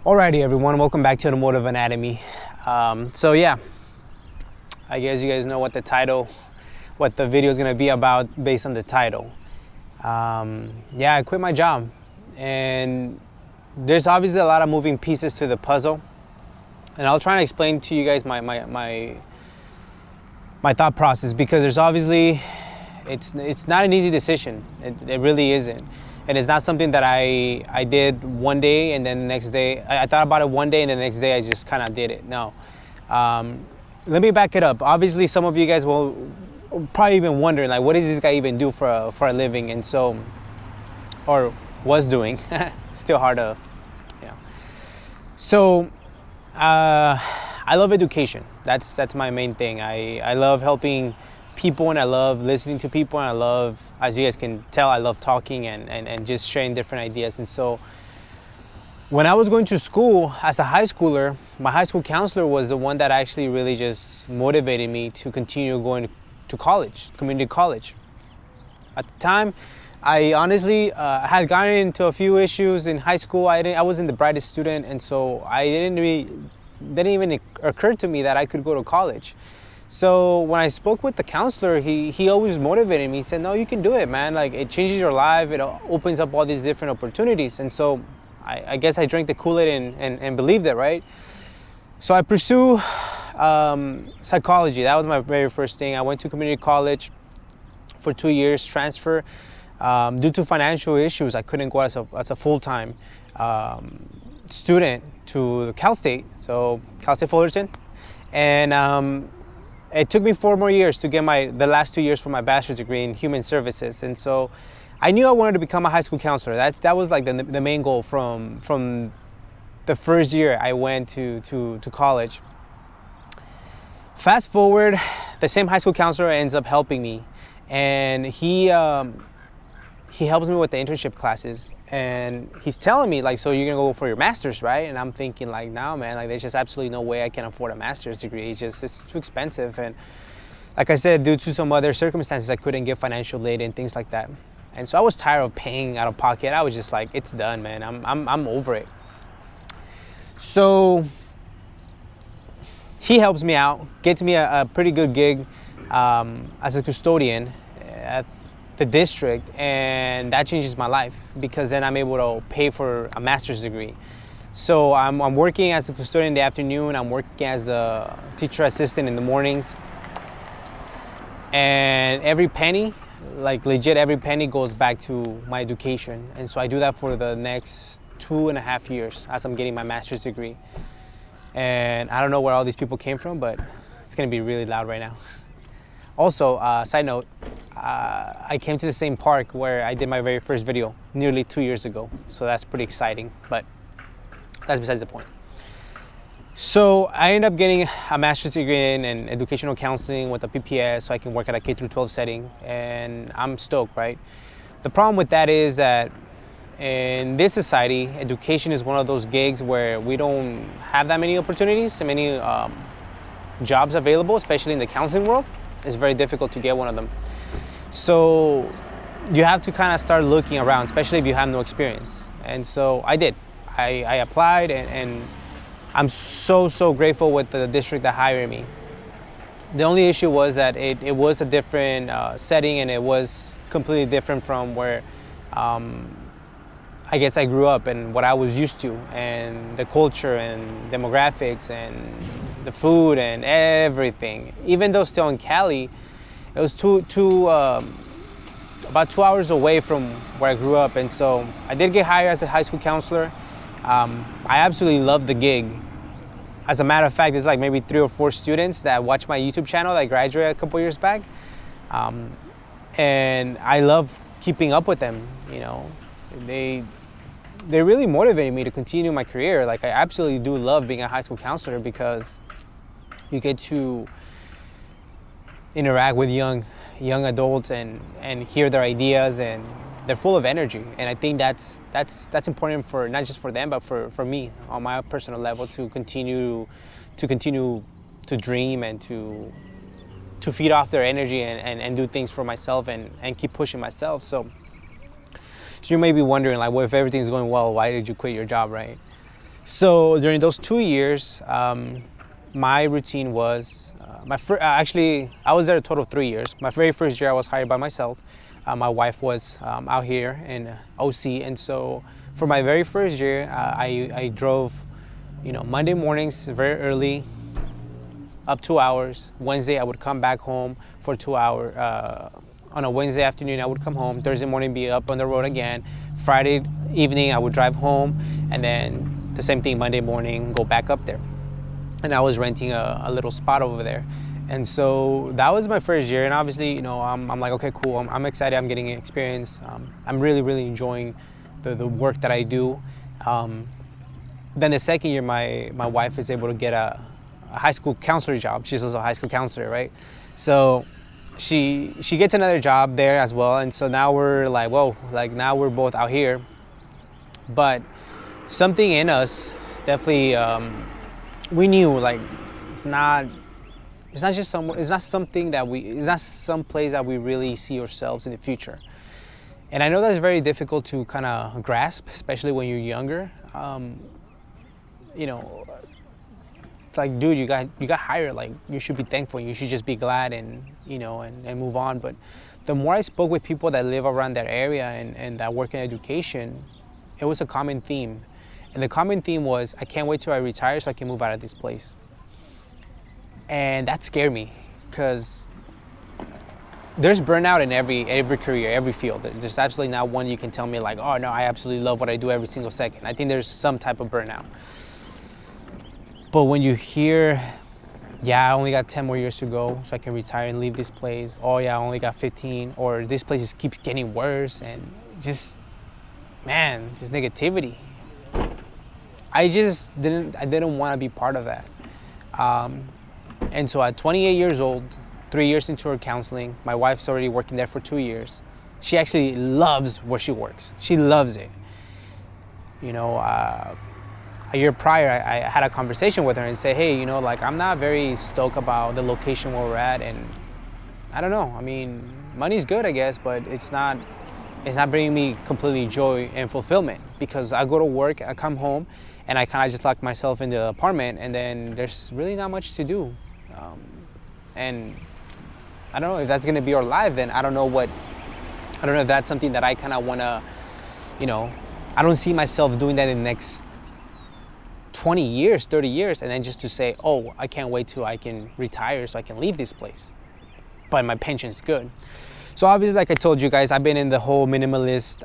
Alrighty, everyone, welcome back to Automotive Anatomy. So yeah, I guess you guys know what the video is gonna be about based on the title. Yeah, I quit my job, and there's obviously a lot of moving pieces to the puzzle, and I'll try to explain to you guys my thought process, because there's obviously it's not an easy decision. It really isn't. And it's not something that I did one day and then the next day. I thought about it one day and the next day I just kind of did it. No. Let me back it up. Obviously, some of you guys will probably even wondering, like, what does this guy even do for a living? And so, or was doing. Still hard to, you know. So, I love education. That's my main thing. I love helping people, and I love listening to people, and I love, as you guys can tell, I love talking and just sharing different ideas. And so when I was going to school as a high schooler, my high school counselor was the one that actually really just motivated me to continue going to college, community college. At the time, I honestly had gotten into a few issues in high school. I wasn't the brightest student, and so didn't even occur to me that I could go to college. So when I spoke with the counselor, he always motivated me. He said, no, you can do it, man. Like, it changes your life. It opens up all these different opportunities. And so I guess I drank the Kool-Aid and believed it, right? So I pursue psychology. That was my very first thing. I went to community college for 2 years, transfer. Due to financial issues, I couldn't go as a full-time student to Cal State, so Cal State Fullerton. And it took me 4 more years to get the last 2 years for my bachelor's degree in human services. And so I knew I wanted to become a high school counselor. That was like the main goal from the first year I went to college. Fast forward, the same high school counselor ends up helping me, and he helps me with the internship classes, and he's telling me, like, so you're gonna go for your master's, right? And I'm thinking, like, no, man, like, there's just absolutely no way I can afford a master's degree. It's too expensive. And like I said, due to some other circumstances, I couldn't get financial aid and things like that. And so I was tired of paying out of pocket. I was just like, it's done, man. I'm over it. So he helps me out, gets me a pretty good gig as a custodian at the district, and that changes my life, because then I'm able to pay for a master's degree. So I'm working as a custodian in the afternoon. I'm working as a teacher assistant in the mornings, and every penny, like legit every penny, goes back to my education. And so I do that for the next 2.5 years as I'm getting my master's degree. And I don't know where all these people came from, but it's gonna be really loud right now. Also, side note, I came to the same park where I did my very first video nearly 2 years ago. So that's pretty exciting, but that's besides the point. So I ended up getting a master's degree in educational counseling with a PPS, so I can work at a K-12 setting, and I'm stoked, right? The problem with that is that in this society, education is one of those gigs where we don't have that many opportunities and many jobs available, especially in the counseling world. It's very difficult to get one of them. So you have to kind of start looking around, especially if you have no experience. And so I did. I applied, and I'm so grateful with the district that hired me. The only issue was that it was a different setting, and it was completely different from where I guess I grew up and what I was used to, and the culture and demographics and the food and everything. Even though still in Cali, it was about 2 hours away from where I grew up. And so I did get hired as a high school counselor. I absolutely loved the gig. As a matter of fact, there's like maybe 3 or 4 students that watch my YouTube channel that graduated a couple years back. And I love keeping up with them, you know. They really motivated me to continue my career. Like, I absolutely do love being a high school counselor, because you get to interact with young adults and hear their ideas, and they're full of energy. And I think that's important, for not just for them, but for me on my personal level, to continue to dream and to feed off their energy and do things for myself and keep pushing myself. So you may be wondering, like, well, if everything's going well, why did you quit your job, right? So during those 2 years, my routine was actually I was there a total of 3 years. My very first year I was hired by myself. My wife was out here in OC, and so for my very first year, I drove, Monday mornings very early, up 2 hours. Wednesday I would come back home for 2 hours. On a Wednesday afternoon I would come home. Thursday morning be up on the road again. Friday evening I would drive home, and then the same thing Monday morning, go back up there. And I was renting a little spot over there. And so that was my first year. And obviously, I'm like, okay, cool. I'm excited. I'm getting experience. I'm really, really enjoying the work that I do. Then the second year, my wife is able to get a high school counselor job. She's also a high school counselor, right? So she gets another job there as well. And so now we're like, whoa, like now we're both out here. But something in us definitely, we knew, like, it's not some place that we really see ourselves in the future. And I know that's very difficult to kind of grasp, especially when you're younger. Like, dude, you got hired. Like, you should be thankful. You should just be glad and move on. But the more I spoke with people that live around that area and that work in education, it was a common theme. And the common theme was, I can't wait till I retire so I can move out of this place. And that scared me, because there's burnout in every career, every field. There's absolutely not one you can tell me like, oh no, I absolutely love what I do every single second. I think there's some type of burnout. But when you hear, yeah, I only got 10 more years to go so I can retire and leave this place. Oh yeah, I only got 15, or this place just keeps getting worse, and just negativity. I didn't want to be part of that. And so at 28 years old, 3 years into her counseling, my wife's already working there for 2 years. She actually loves where she works. She loves it. A year prior, I had a conversation with her and said, hey, I'm not very stoked about the location where we're at. And I don't know. I mean, money's good, I guess, but it's not bringing me completely joy and fulfillment, because I go to work, I come home, and I kind of just lock myself in the apartment, and then there's really not much to do. And I don't know if that's going to be our life. Then I don't know if that's something that I kind of want to, I don't see myself doing that in the next 20 years, 30 years, and then just to say, oh, I can't wait till I can retire so I can leave this place. But my pension's good. So obviously, like I told you guys, I've been in the whole minimalist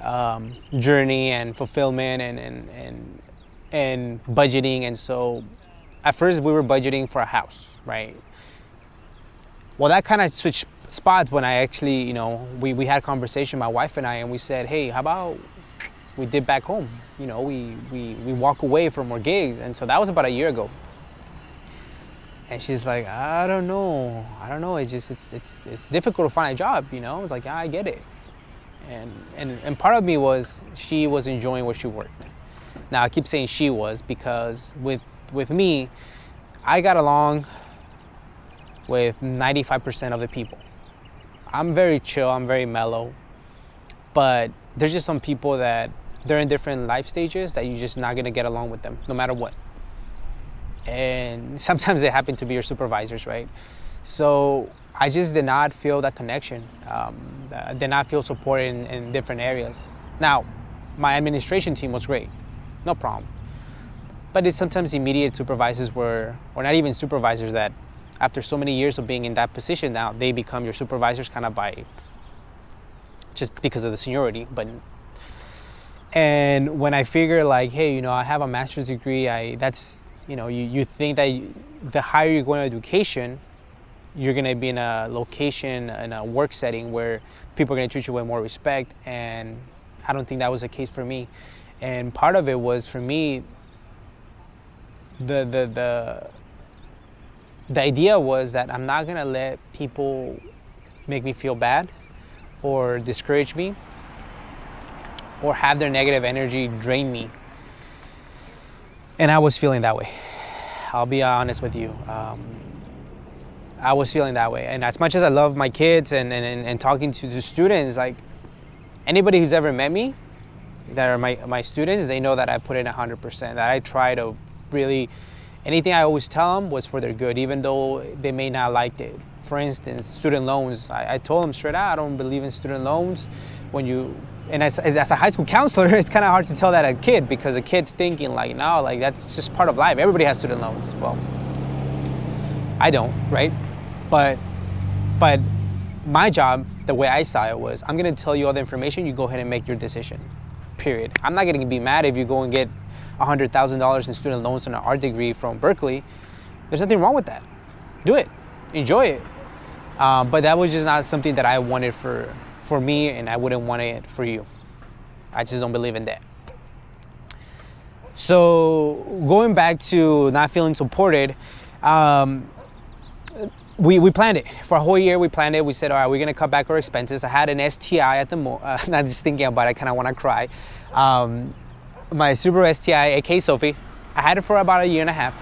journey and fulfillment and budgeting. And so at first we were budgeting for a house, right? Well, that kind of switched spots when I actually, we had a conversation, my wife and I, and we said, hey, how about we dip back home? We walk away from our gigs. And so that was about a year ago. And she's like, I don't know. It's difficult to find a job, It's like, yeah, I get it. And part of me was, she was enjoying where she worked. Now I keep saying she was, because with me, I got along with 95% of the people. I'm very chill, I'm very mellow, but there's just some people that they're in different life stages that you're just not gonna get along with them, no matter what. And sometimes they happen to be your supervisors, right? So I just did not feel that connection. Did not feel supported in different areas. Now, my administration team was great, no problem. But it's sometimes immediate supervisors or not even supervisors, that after so many years of being in that position, now they become your supervisors kind of just because of the seniority. And when I figure like, hey, I have a master's degree, you think that the higher you go in education, you're going to be in a location, in a work setting where people are going to treat you with more respect. And I don't think that was the case for me. And part of it was, for me, the idea was that I'm not going to let people make me feel bad or discourage me or have their negative energy drain me. And I was feeling that way. I'll be honest with you. I was feeling that way. And as much as I love my kids and talking to students, like, anybody who's ever met me, that are my students, they know that I put in 100%, that I try to really, anything I always tell them was for their good, even though they may not like it. For instance, student loans, I told them straight out, I don't believe in student loans. And as a high school counselor, it's kind of hard to tell that a kid, because a kid's thinking like, no, like that's just part of life. Everybody has student loans. Well, I don't, right? But my job, the way I saw it was, I'm gonna tell you all the information, you go ahead and make your decision, period. I'm not gonna be mad if you go and get $100,000 in student loans on an art degree from Berkeley. There's nothing wrong with that. Do it, enjoy it. But that was just not something that I wanted for me, and I wouldn't want it for you. I just don't believe in that. So going back to not feeling supported, we planned it for a whole year. We planned it. We said, all right, we're gonna cut back our expenses. I had an STI at the not just thinking about it, I kind of want to cry. My Subaru STI, aka Sophie, I had it for about a year and a half.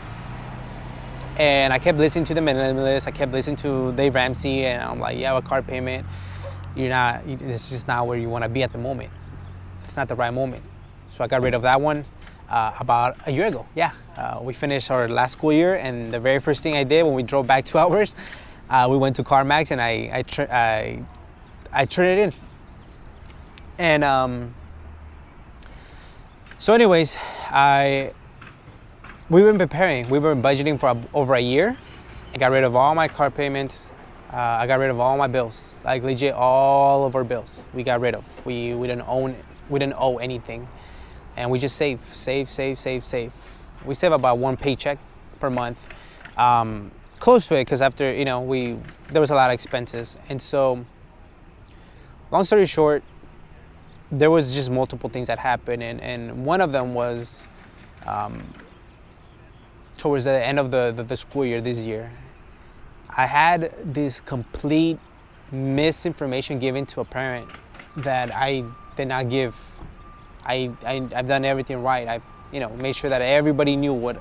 And I kept listening to the Minimalists. I kept listening to Dave Ramsey, and I'm like, yeah, a car payment, it's just not where you want to be at the moment. It's not the right moment. So I got rid of that one about a year ago. Yeah, we finished our last school year, and the very first thing I did when we drove back 2 hours, we went to CarMax, and I turned it in. And so anyways, we've been preparing. We were budgeting for over a year. I got rid of all my car payments. I got rid of all my bills, like legit all of our bills. We got rid of. We didn't owe anything, and we just save. We save about one paycheck per month, close to it, because after there was a lot of expenses, and so long story short, there was just multiple things that happened, and one of them was towards the end of the school year this year. I had this complete misinformation given to a parent that I did not give. I've done everything right. I've made sure that everybody knew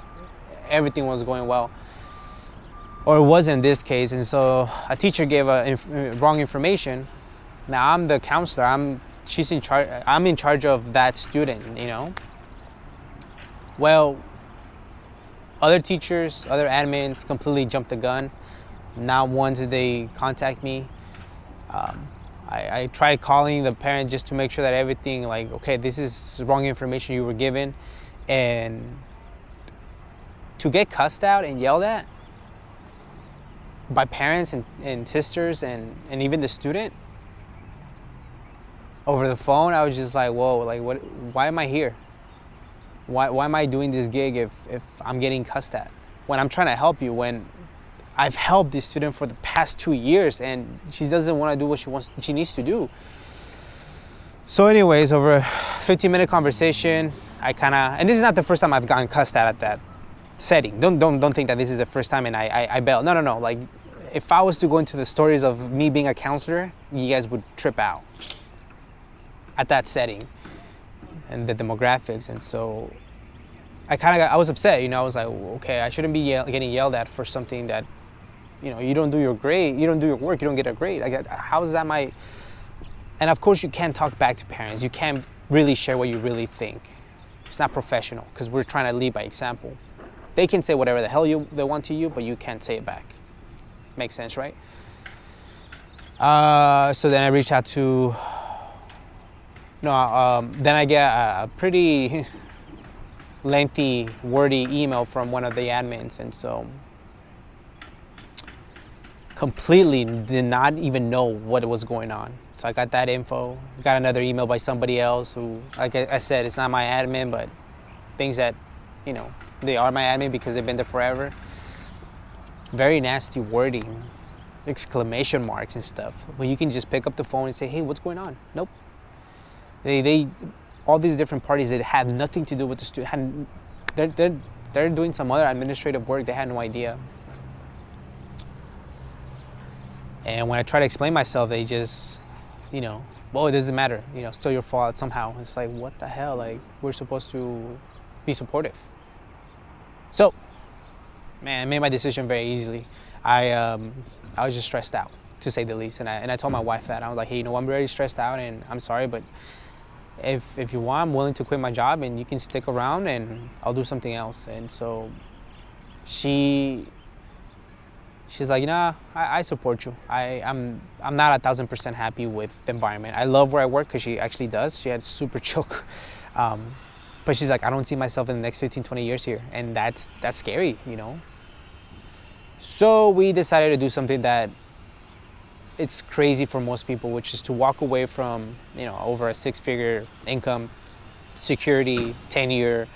everything was going well, or it was in this case. And so a teacher gave wrong information. Now I'm the counselor. I'm in charge of that student. Well, other teachers, other admins completely jumped the gun. Not once did they contact me. I tried calling the parent just to make sure that everything, like, okay, this is wrong information you were given. And to get cussed out and yelled at by parents and sisters and even the student over the phone, I was just like, whoa, like, why am I here? Why am I doing this gig if I'm getting cussed at? When I'm trying to help you, when I've helped this student for the past 2 years, and she doesn't want to do what she needs to do. So anyways, over a 15-minute conversation, and this is not the first time I've gotten cussed at that setting. Don't think that this is the first time and I bailed. No. Like, if I was to go into the stories of me being a counselor, you guys would trip out at that setting and the demographics. And so I was upset. I was like, okay, I shouldn't be getting yelled at for something that, you don't do your grade, you don't do your work, you don't get a grade. Like, how is that and of course you can't talk back to parents. You can't really share what you really think. It's not professional, because we're trying to lead by example. They can say whatever the hell they want to you, but you can't say it back. Makes sense, right? So then I reached out to, then I get a pretty lengthy, wordy email from one of the admins, and so completely did not even know what was going on. So I got that info, got another email by somebody else who, like I said, it's not my admin, but things that, they are my admin because they've been there forever. Very nasty wording, exclamation marks and stuff. But you can just pick up the phone and say, hey, what's going on? Nope. They all these different parties that had nothing to do with the student, they're doing some other administrative work. They had no idea. And when I try to explain myself, they just, well, it doesn't matter. Still your fault somehow. It's like, what the hell? Like, we're supposed to be supportive. So, man, I made my decision very easily. I was just stressed out, to say the least. And I told my wife that. I was like, hey, I'm very stressed out, and I'm sorry, but if you want, I'm willing to quit my job and you can stick around and I'll do something else. And so she's like, nah, I support you. I'm not 1,000% happy with the environment. I love where I work because she actually does. She had super chill. But she's like, I don't see myself in the next 15, 20 years here. And that's scary, you know? So we decided to do something that it's crazy for most people, which is to walk away from, you know, over a 6-figure income, security, tenure,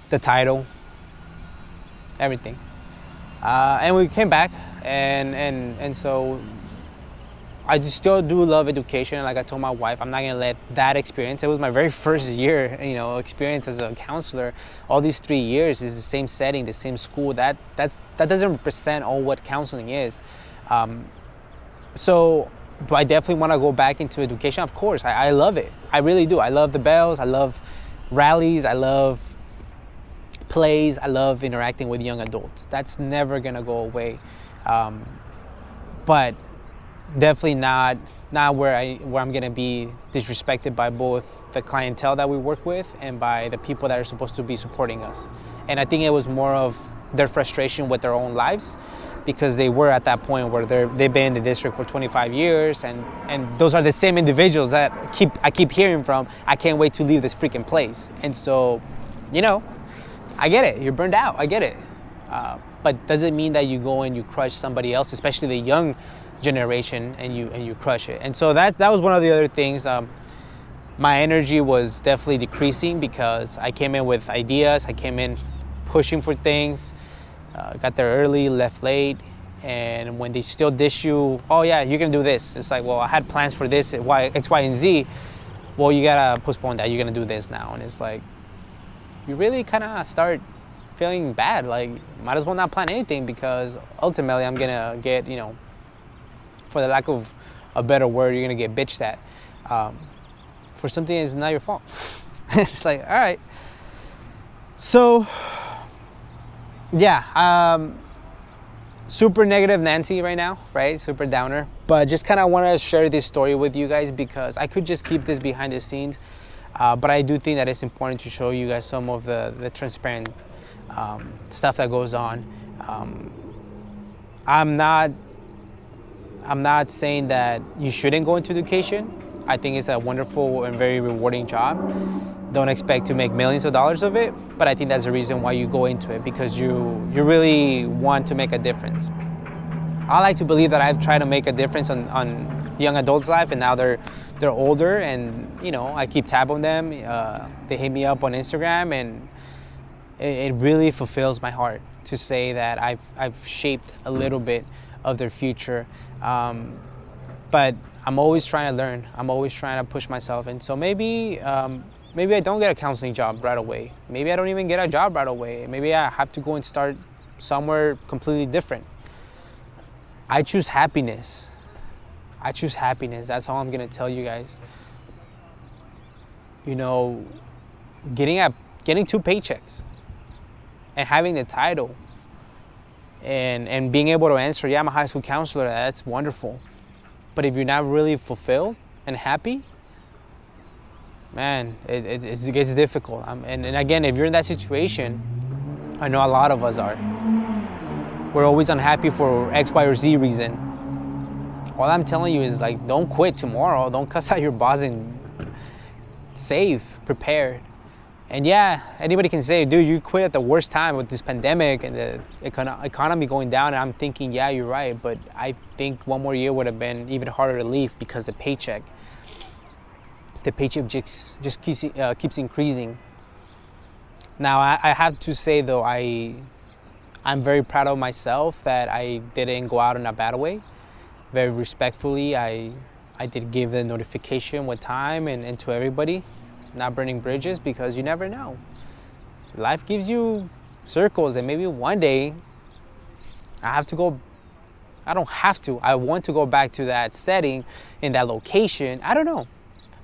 the title, everything. And we came back, and so I still do love education. Like I told my wife, I'm not gonna let that experience. It was my very first year, you know, experience as a counselor. All these 3 years is the same setting, the same school. That doesn't represent all what counseling is. So do I definitely want to go back into education? Of course, I love it. I really do. I love the bells. I love rallies. I love plays. I love interacting with young adults. That's never gonna go away. But definitely not where I'm gonna be disrespected by both the clientele that we work with and by the people that are supposed to be supporting us. And I think it was more of their frustration with their own lives, because they were at that point where they've been in the district for 25 years, and those are the same individuals that I keep hearing from. I can't wait to leave this freaking place. And so, you know, I get it. You're burned out. I get it. But doesn't mean that you go and you crush somebody else, especially the young generation, and you crush it. And so that was one of the other things. My energy was definitely decreasing because I came in with ideas. I came in pushing for things. Got there early, left late, and when they still dish you, oh yeah, you're gonna do this. It's like, well, I had plans for this, X, Y, and Z. Well, you gotta postpone that. You're gonna do this now, and it's like, you really kind of start feeling bad. Like, might as well not plan anything, because ultimately I'm gonna get, you know, for the lack of a better word, you're gonna get bitched at for something that's not your fault. It's like, all right. So yeah, super negative Nancy right now, right? Super downer. But just kind of want to share this story with you guys, because I could just keep this behind the scenes. But I do think that it's important to show you guys some of the transparent stuff that goes on. I'm not saying that you shouldn't go into education. I think it's a wonderful and very rewarding job. Don't expect to make millions of dollars of it, but I think that's the reason why you go into it, because you really want to make a difference. I like to believe that I've tried to make a difference on young adults' life, and now they're older, and you know, I keep tab on them. They hit me up on Instagram, and it really fulfills my heart to say that I've shaped a little bit of their future. But I'm always trying to learn. I'm always trying to push myself, and so maybe I don't get a counseling job right away. Maybe I don't even get a job right away. Maybe I have to go and start somewhere completely different. I choose happiness. That's all I'm gonna tell you guys. You know, getting 2 paychecks and having the title and being able to answer, yeah, I'm a high school counselor, that's wonderful. But if you're not really fulfilled and happy, man, it gets difficult. And again, if you're in that situation, I know a lot of us are. We're always unhappy for X, Y, or Z reason. All I'm telling you is, like, don't quit tomorrow. Don't cuss out your boss, and save, prepare. And yeah, anybody can say, dude, you quit at the worst time with this pandemic and the economy going down. And I'm thinking, yeah, you're right. But I think one more year would have been even harder to leave, because the paycheck just keeps increasing. Now, I have to say, though, I'm very proud of myself that I didn't go out in a bad way. Very respectfully, I did give the notification with time and to everybody, not burning bridges, because you never know. Life gives you circles, and maybe one day I want to go back to that setting, in that location. I don't know.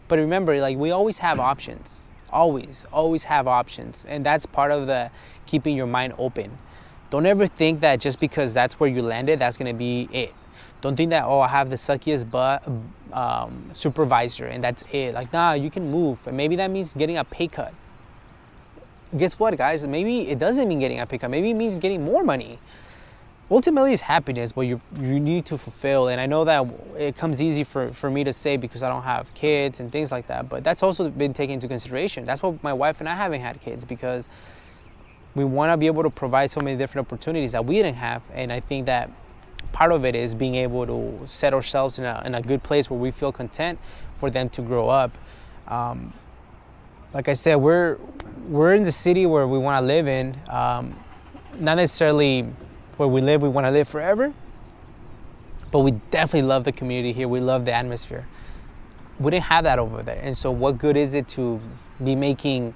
But remember, like, we always have options. Always have options. And that's part of the keeping your mind open. Don't ever think that just because that's where you landed, that's gonna be it. Don't think that, oh, I have the suckiest supervisor and that's it. Like, nah, you can move. And maybe that means getting a pay cut. Guess what, guys? Maybe it doesn't mean getting a pay cut. Maybe it means getting more money. Ultimately, it's happiness, but you need to fulfill. And I know that it comes easy for me to say because I don't have kids and things like that. But that's also been taken into consideration. That's why my wife and I haven't had kids, because we want to be able to provide so many different opportunities that we didn't have. And I think that part of it is being able to set ourselves in a good place where we feel content for them to grow up. Like I said, we're in the city where we want to live in. Not necessarily where we want to live forever, but we definitely love the community here. We love the atmosphere. We didn't have that over there. And so what good is it to be making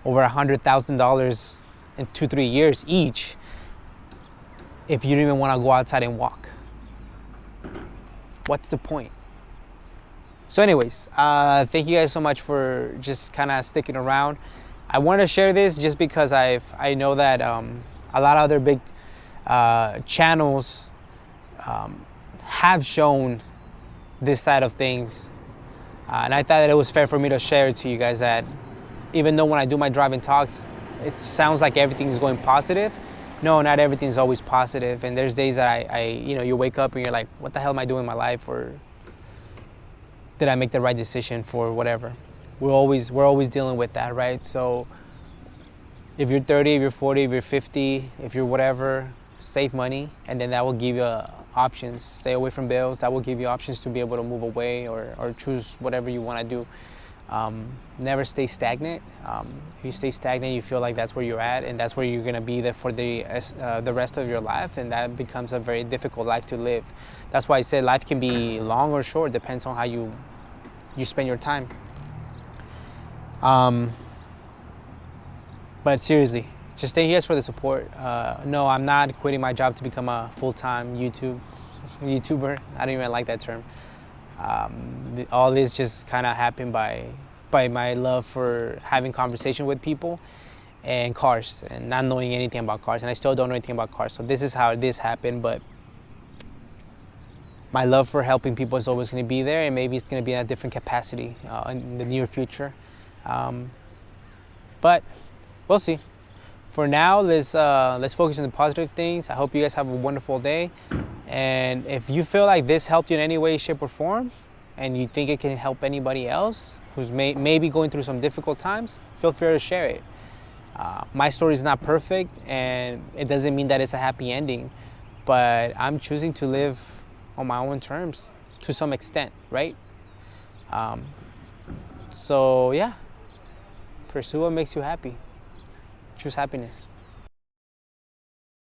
over $100,000 in 2-3 years each if you don't even want to go outside and walk? What's the point? So anyways, thank you guys so much for just kind of sticking around. I want to share this just because I know that a lot of other big channels have shown this side of things, and I thought that it was fair for me to share it to you guys, that even though when I do my driving talks it sounds like everything is going positive, no, not everything is always positive. And there's days that I you wake up and you're like, what the hell am I doing in my life? Or did I make the right decision for whatever? We're always dealing with that, right? So if you're 30, if you're 40, if you're 50, if you're whatever, save money, and then that will give you options. Stay away from bills. That will give you options to be able to move away or choose whatever you want to do. Never stay stagnant. If you stay stagnant, you feel like that's where you're at, and that's where you're gonna be there for the rest of your life, and that becomes a very difficult life to live. That's why I say life can be long or short, depends on how you spend your time. But seriously, just thank you guys for the support. No, I'm not quitting my job to become a full-time YouTuber. I don't even like that term. All this just kind of happened by my love for having conversation with people and cars, and not knowing anything about cars, and I still don't know anything about cars. So this is how this happened, but my love for helping people is always going to be there, and maybe it's going to be in a different capacity in the near future. But we'll see. For now, let's focus on the positive things. I hope you guys have a wonderful day. And if you feel like this helped you in any way, shape, or form, and you think it can help anybody else who's maybe going through some difficult times, feel free to share it. My story is not perfect, and it doesn't mean that it's a happy ending, but I'm choosing to live on my own terms to some extent, right? So yeah, pursue what makes you happy. Choose happiness.